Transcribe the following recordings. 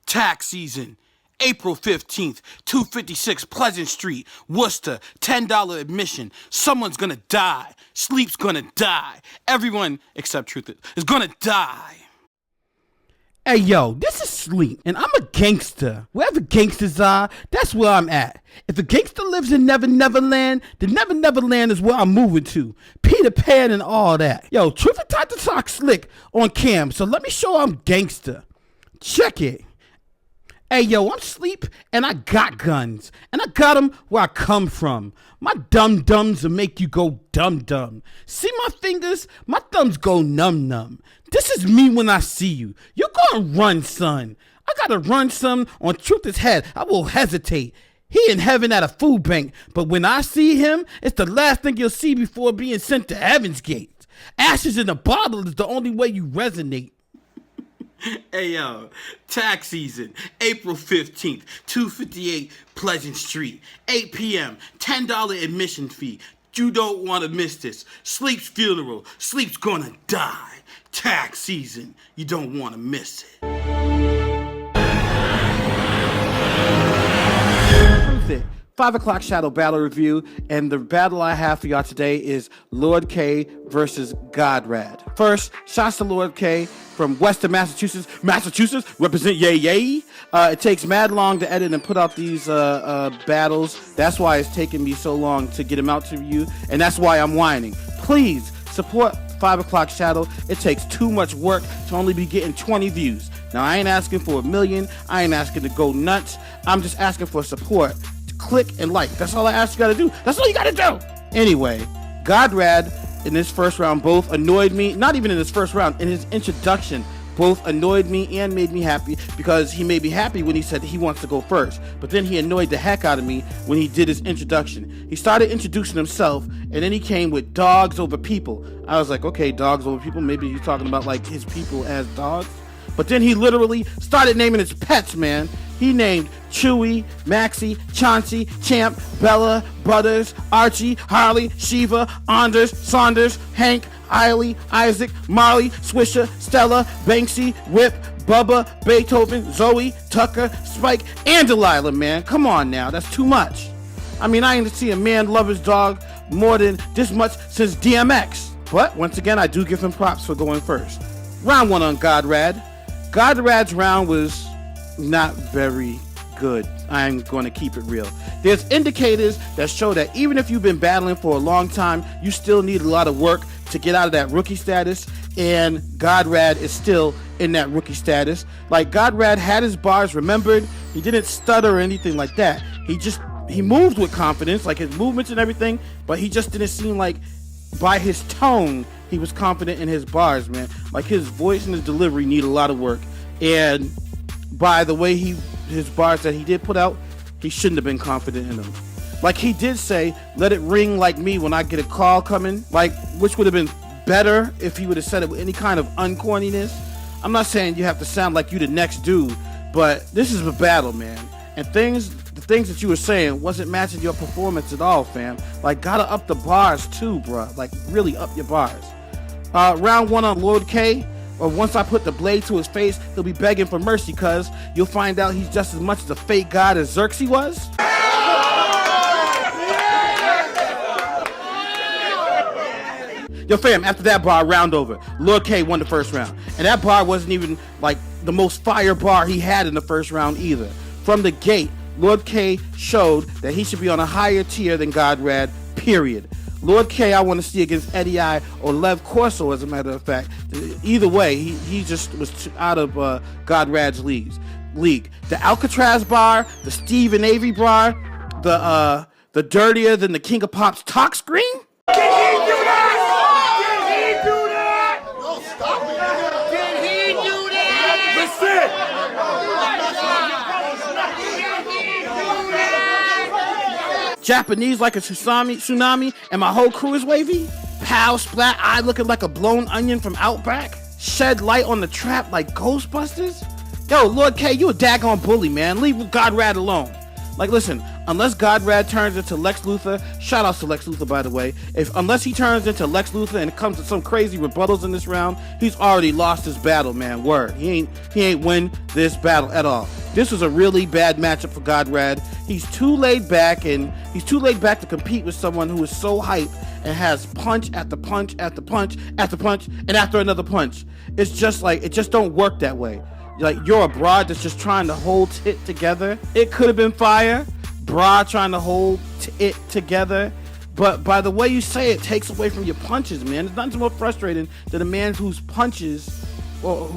Tax season, April 15th, 256 Pleasant Street, Worcester, $10 admission. Someone's gonna die. Sleep's gonna die. Everyone, except Truthit, is gonna die. Hey yo, this is Sleep, and I'm a gangster. Wherever gangsters are, that's where I'm at. If a gangster lives in Never Never Land, then Never Never Land is where I'm moving to. Peter Pan and all that. Yo, Truthit tried to talk slick on cam, so let me show I'm gangster. Check it. Hey yo, I'm Sleep, and I got guns, and I got them where I come from. My dum-dums will make you go dum-dum. See my fingers? My thumbs go num-num. This is me when I see you. You're gonna run, son. I gotta run some on Truthit's head. I will hesitate. He in heaven at a food bank, but when I see him, it's the last thing you'll see before being sent to heaven's gate. Ashes in a bottle is the only way you resonate. Hey yo, tax season, April 15th, 258 Pleasant Street, 8 p.m., $10 admission fee. You don't want to miss this. Sleep's funeral. Sleep's gonna die. Tax season. You don't want to miss it. Truthit, 5 o'clock Shadow Battle Review, and the battle I have for y'all today is Lord K versus Godrad. First, shouts to Lord K from Western Massachusetts, represent yay yay. It takes mad long to edit and put out these battles. That's why it's taken me so long to get them out to you, and that's why I'm whining. Please support 5 o'clock Shadow. It takes too much work to only be getting 20 views. Now, I ain't asking for 1 million. I ain't asking to go nuts. I'm just asking for support. Click and like. That's all I ask you gotta do. That's all you gotta do. Anyway, Godrad in this first round both annoyed me. Not even in his first round, in his introduction, both annoyed me and made me happy, because he made me happy when he said he wants to go first. But then he annoyed the heck out of me when he did his introduction. He started introducing himself, and then he came with dogs over people. I was like, okay, dogs over people. Maybe he's talking about like his people as dogs. But then he literally started naming his pets, man. He named Chewy, Maxie, Chauncey, Champ, Bella, Butters, Archie, Harley, Shiva, Anders, Saunders, Hank, Eiley, Isaac, Marley, Swisher, Stella, Banksy, Whip, Bubba, Beethoven, Zoe, Tucker, Spike, and Delilah, man. Come on now, that's too much. I mean, I ain't see a man love his dog more than this much since DMX. But once again, I do give him props for going first. Round 1 on Godrad. Godrad's round was not very good. I'm going to keep it real. There's indicators that show that even if you've been battling for a long time, you still need a lot of work to get out of that rookie status, and Godrad is still in that rookie status. Like, Godrad had his bars remembered. He didn't stutter or anything like that. He moved with confidence, like his movements and everything, but he just didn't seem like, by his tone, he was confident in his bars, man. Like, his voice and his delivery need a lot of work. And by the way his bars that he did put out, he shouldn't have been confident in them. Like, he did say, let it ring like me when I get a call coming, like, which would have been better if he would have said it with any kind of uncorniness. I'm not saying you have to sound like you the next dude, but this is a battle, man. And the things that you were saying wasn't matching your performance at all, fam. Like, gotta up the bars too, bruh. Like, really up your bars. Round 1 on Lord K. Or once I put the blade to his face, he'll be begging for mercy, cuz you'll find out he's just as much the fake god as Xerxes was. Yo fam, after that bar, round over. Lord K won the first round. And that bar wasn't even like the most fire bar he had in the first round either. From the gate, Lord K showed that he should be on a higher tier than Godrad, period. Lord K, I want to see against Eddie I or Lev Corso, as a matter of fact. Either way, he just was out of Godrad's league. The Alcatraz bar, the Steve and Avery bar, the dirtier than the King of Pop's talk screen. Did he do that? Did he do that? No, stop it. Did he do that? Listen. Japanese like a tsunami, and my whole crew is wavy. Pow, splat, eye looking like a blown onion from Outback. Shed light on the trap like Ghostbusters. Yo, Lord K, you a daggone bully, man. Leave Godrad alone. Like, listen, unless Godrad turns into Lex Luthor, shout outs to Lex Luthor, by the way. Unless he turns into Lex Luthor and it comes to some crazy rebuttals in this round, he's already lost his battle, man. Word. He ain't win this battle at all. This was a really bad matchup for Godrad. He's too laid back, and he's too laid back to compete with someone who is so hype and has punch after punch after punch after punch and after another punch. It's just like, it just don't work that way. Like, you're a broad that's just trying to hold it together. It could have been fire. Broad trying to hold it together. But by the way you say it, takes away from your punches, man. There's nothing more frustrating than a man whose punches or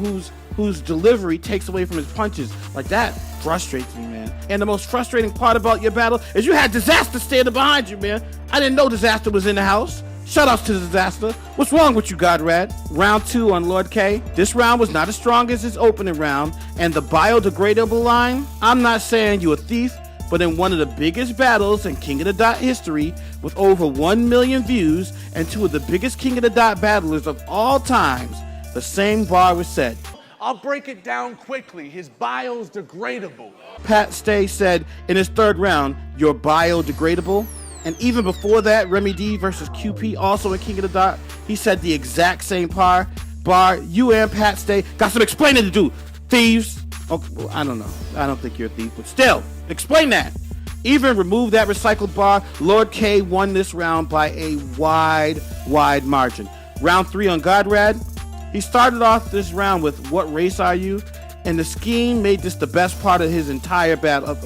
whose delivery takes away from his punches. Like, that frustrates me, man. And the most frustrating part about your battle is you had Disaster standing behind you, man. I didn't know Disaster was in the house. Shout outs to Disaster. What's wrong with you, Godrad? Round 2 on Lord K. This round was not as strong as his opening round. And the biodegradable line, I'm not saying you a thief, but in one of the biggest battles in King of the Dot history, with over 1 million views and 2 of the biggest King of the Dot battlers of all times, the same bar was said. I'll break it down quickly. His bio's degradable. Pat Stay said in his 3rd round, you're biodegradable. And even before that, Remy D versus QP, also in King of the Dot, he said the exact same bar. You and Pat Stay got some explaining to do, thieves. Okay, well, I don't know. I don't think you're a thief, but still, explain that. Even remove that recycled bar, Lord K won this round by a wide margin. Round 3 on Godrad. He started off this round with "What race are you?" and the scheme made this the best part of his entire battle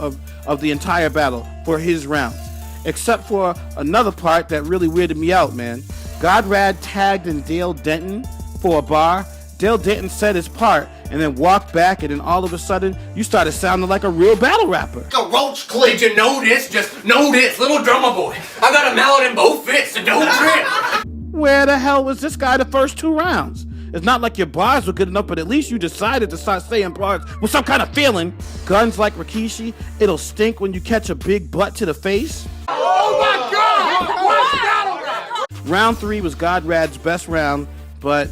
of the entire battle for his rounds. Except for another part that really weirded me out, man. Godrad tagged in Dale Denton for a bar. Dale Denton said his part and then walked back, and then all of a sudden you started sounding like a real battle rapper. A roach glitch, you know this, just know this, little drummer boy. I got a mallet in both fits, so don't trip. Where the hell was this guy the first 2 rounds? It's not like your bars were good enough, but at least you decided to start saying bars with some kind of feeling. Guns like Rikishi, it'll stink when you catch a big butt to the face. Oh my God! What's battle rap? Round 3 was Godrad's best round, but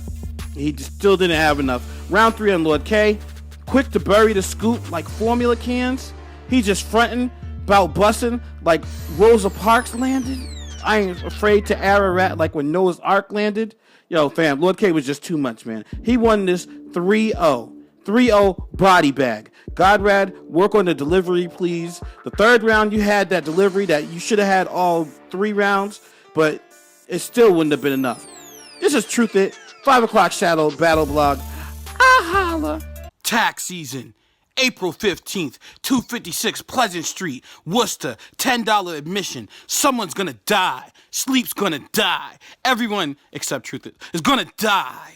he just still didn't have enough. Round 3 on Lord K, quick to bury the scoop like formula cans. He just fronting, bout busting like Rosa Parks landed. I ain't afraid to Ararat like when Noah's Ark landed. Yo, fam, Lord K was just too much, man. He won this 3-0. 3-0 body bag. Godrad, work on the delivery, please. The 3rd round, you had that delivery that you should have had all 3 rounds, but it still wouldn't have been enough. This is Truthit, 5 o'clock Shadow Battle Blog. Ah, holla. Tax season, April 15th, 256 Pleasant Street, Worcester, $10 admission. Someone's gonna die. Sleep's gonna die. Everyone, except Truthit, is gonna die.